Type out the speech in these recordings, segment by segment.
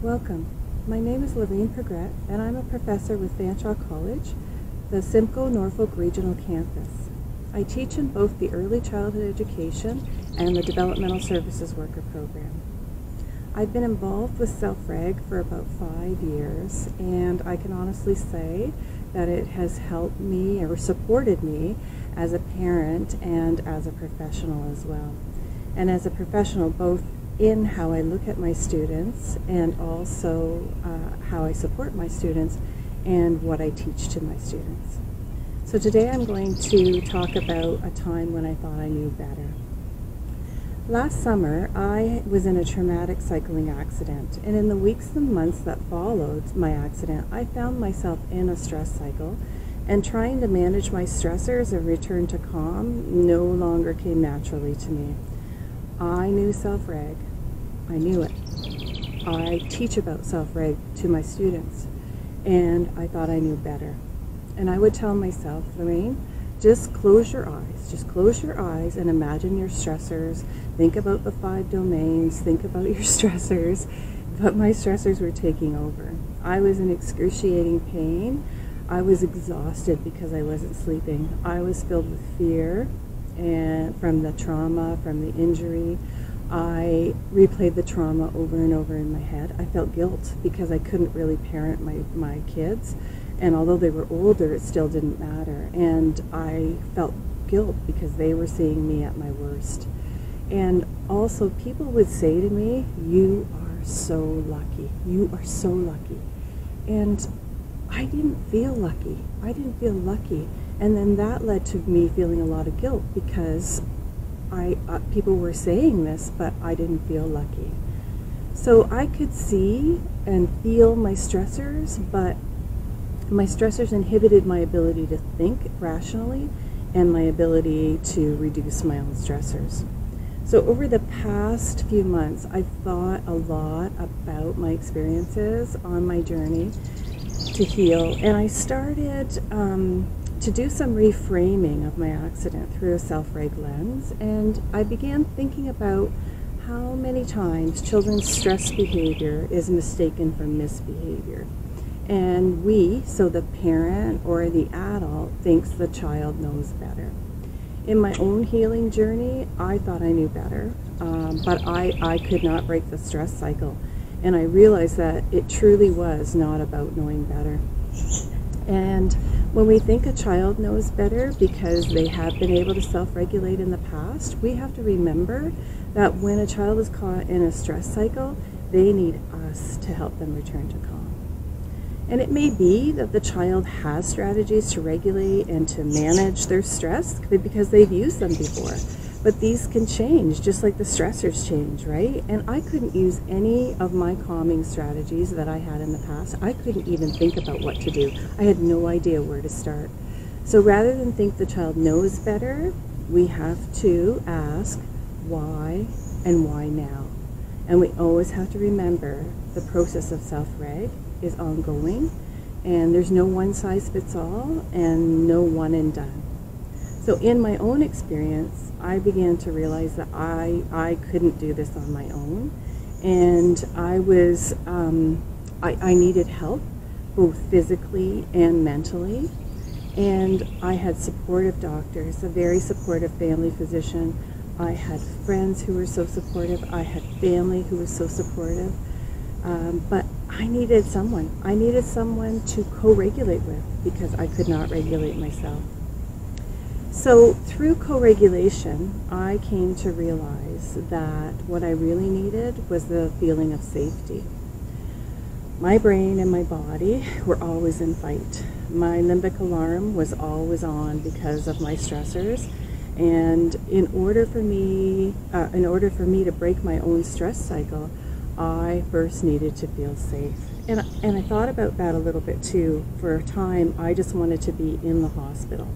Welcome. My name is Lorraine Pregret, and I'm a professor with Fanshawe College, the Simcoe Norfolk Regional Campus. I teach in both the Early Childhood Education and the Developmental Services Worker Program. I've been involved with Self-Reg for about 5 years, and I can honestly say that it has helped me or supported me as a parent and as a professional as well. And as a professional, both in how I look at my students and also how I support my students and what I teach to my students. So today I'm going to talk about a time when I thought I knew better. Last summer, I was in a traumatic cycling accident, and in the weeks and months that followed my accident, I found myself in a stress cycle, and trying to manage my stressors and return to calm no longer came naturally to me. I knew Self-Reg. I knew it. I teach about Self-Reg to my students, and I thought I knew better. And I would tell myself, Lorraine, just close your eyes. Just close your eyes and imagine your stressors. Think about the 5 domains. Think about your stressors. But my stressors were taking over. I was in excruciating pain. I was exhausted because I wasn't sleeping. I was filled with fear and from the trauma, from the injury. I replayed the trauma over and over in my head. I felt guilt because I couldn't really parent my kids. And although they were older, it still didn't matter. And I felt guilt because they were seeing me at my worst. And also people would say to me, "You are so lucky. You are so lucky." And I didn't feel lucky. I didn't feel lucky. And then that led to me feeling a lot of guilt because people were saying this, but I didn't feel lucky. So I could see and feel my stressors, but my stressors inhibited my ability to think rationally and my ability to reduce my own stressors. So over the past few months, I've thought a lot about my experiences on my journey to heal, and I started to do some reframing of my accident through a Self-Reg lens, and I began thinking about how many times children's stress behavior is mistaken for misbehavior. And we, so the parent or the adult, thinks the child knows better. In my own healing journey, I thought I knew better, but I could not break the stress cycle. And I realized that it truly was not about knowing better. And when we think a child knows better because they have been able to self-regulate in the past, we have to remember that when a child is caught in a stress cycle, they need us to help them return to calm. And it may be that the child has strategies to regulate and to manage their stress because they've used them before. But these can change, just like the stressors change, right? And I couldn't use any of my calming strategies that I had in the past. I couldn't even think about what to do. I had no idea where to start. So rather than think the child knows better, we have to ask why and why now. And we always have to remember the process of Self-Reg is ongoing, and there's no one size fits all and no one and done. So in my own experience, I began to realize that I couldn't do this on my own, and I needed help, both physically and mentally. And I had supportive doctors, a very supportive family physician. I had friends who were so supportive. I had family who was so supportive. But I needed someone. I needed someone to co-regulate with because I could not regulate myself. So through co-regulation, I came to realize that what I really needed was the feeling of safety. My brain and my body were always in fight. My limbic alarm was always on because of my stressors. And in order for me to break my own stress cycle, I first needed to feel safe. And I thought about that a little bit too. For a time, I just wanted to be in the hospital.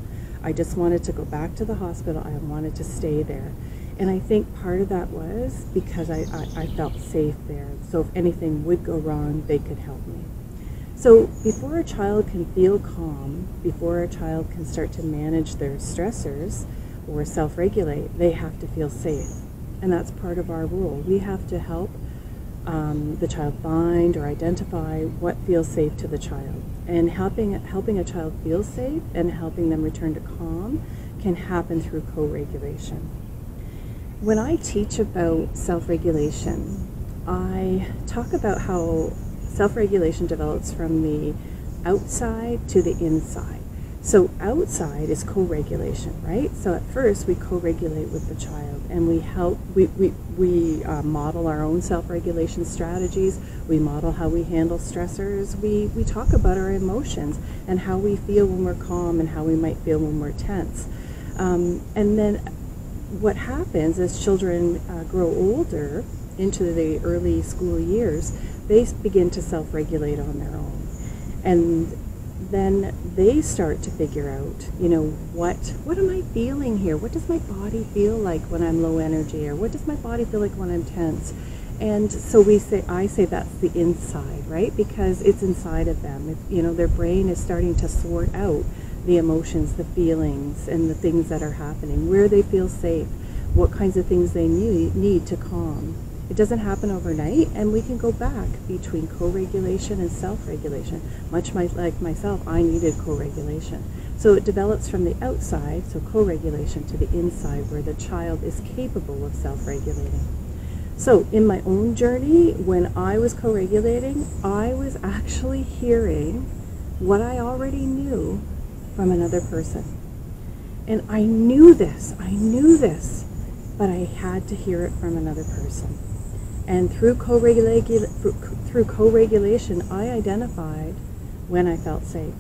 I just wanted to go back to the hospital. I wanted to stay there. And I think part of that was because I felt safe there. So if anything would go wrong, they could help me. So before a child can feel calm, before a child can start to manage their stressors or self-regulate, they have to feel safe. And that's part of our role. We have to help the child find or identify what feels safe to the child. And helping a child feel safe and helping them return to calm can happen through co-regulation. When I teach about self-regulation, I talk about how self-regulation develops from the outside to the inside. So outside is co-regulation, right? So at first we co-regulate with the child, and we help, we model our own self-regulation strategies. We model how we handle stressors. We talk about our emotions and how we feel when we're calm and how we might feel when we're tense. And then what happens as children grow older into the early school years, they begin to self-regulate on their own. And then they start to figure out, you know, what am I feeling here? What does my body feel like when I'm low energy? Or what does my body feel like when I'm tense? And so I say that's the inside, right? Because it's inside of them. You know, their brain is starting to sort out the emotions, the feelings, and the things that are happening, where they feel safe, what kinds of things they need to calm. It doesn't happen overnight, and we can go back between co-regulation and self-regulation. Much like myself, I needed co-regulation. So it develops from the outside, so co-regulation, to the inside, where the child is capable of self-regulating. So in my own journey, when I was co-regulating, I was actually hearing what I already knew from another person. And I knew this, but I had to hear it from another person. And through co-regulation, I identified when I felt safe.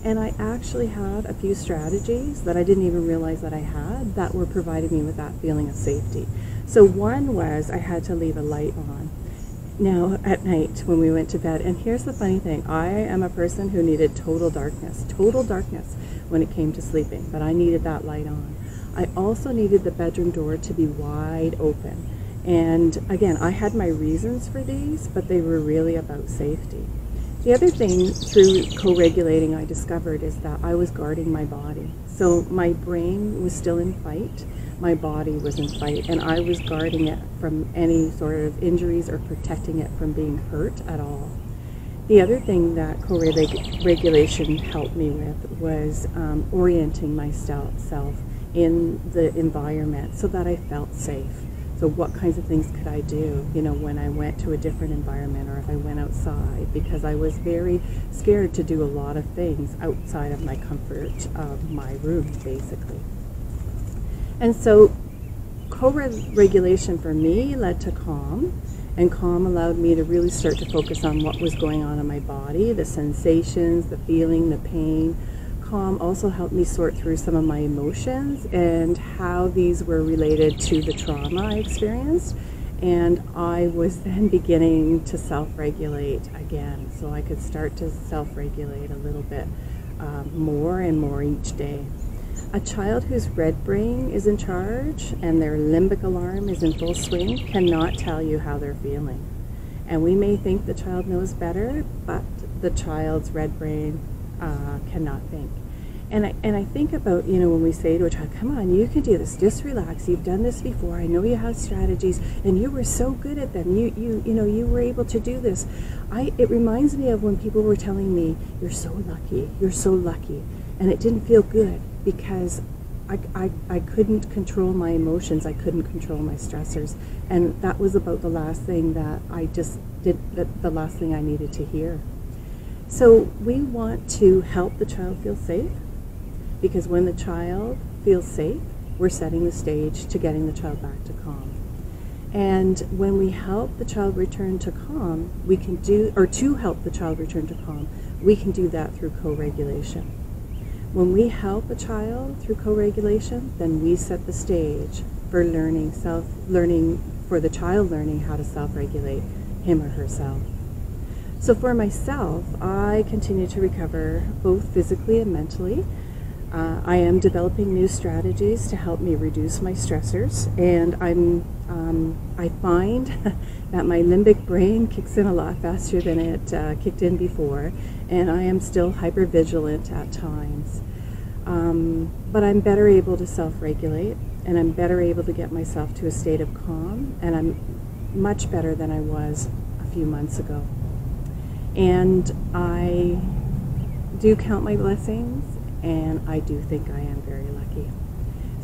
And I actually had a few strategies that I didn't even realize that I had that were providing me with that feeling of safety. So one was I had to leave a light on. Now at night when we went to bed, and here's the funny thing, I am a person who needed total darkness when it came to sleeping, but I needed that light on. I also needed the bedroom door to be wide open. And again, I had my reasons for these, but they were really about safety. The other thing through co-regulating I discovered is that I was guarding my body. So my brain was still in fight, my body was in fight, and I was guarding it from any sort of injuries or protecting it from being hurt at all. The other thing that co-regulation helped me with was orienting myself in the environment so that I felt safe. So what kinds of things could I do, you know, when I went to a different environment or if I went outside, because I was very scared to do a lot of things outside of my comfort of my room, basically. And so co-regulation for me led to calm, and calm allowed me to really start to focus on what was going on in my body, the sensations, the feeling, the pain. Calm also helped me sort through some of my emotions and how these were related to the trauma I experienced. And I was then beginning to self-regulate again, so I could start to self-regulate a little bit more and more each day. A child whose red brain is in charge and their limbic alarm is in full swing cannot tell you how they're feeling. And we may think the child knows better, but the child's red brain cannot think. And I think about, you know, when we say to a child, come on, you can do this, just relax, you've done this before, I know you have strategies, and you were so good at them, you know, you were able to do this. It reminds me of when people were telling me, you're so lucky, and it didn't feel good because I couldn't control my emotions, I couldn't control my stressors, and that was about the last thing that I just did, the last thing I needed to hear. So we want to help the child feel safe, because when the child feels safe, we're setting the stage to getting the child back to calm. And when we help the child return to calm, we can do, or to help the child return to calm, we can do that through co-regulation. When we help a child through co-regulation, then we set the stage for for the child learning how to self-regulate him or herself. So for myself, I continue to recover both physically and mentally. I am developing new strategies to help me reduce my stressors, and I find that my limbic brain kicks in a lot faster than it kicked in before, and I am still hypervigilant at times. But I'm better able to self-regulate, and I'm better able to get myself to a state of calm, and I'm much better than I was few months ago. And I do count my blessings, and I do think I am very lucky.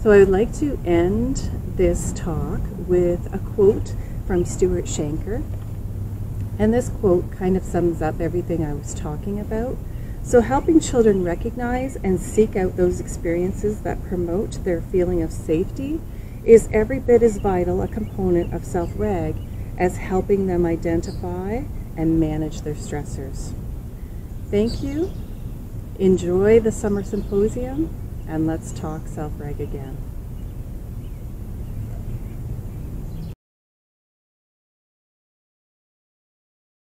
So I would like to end this talk with a quote from Stuart Shanker. And this quote kind of sums up everything I was talking about. So helping children recognize and seek out those experiences that promote their feeling of safety is every bit as vital a component of self-reg as helping them identify and manage their stressors. Thank you. Enjoy the summer symposium, and let's talk self-reg again.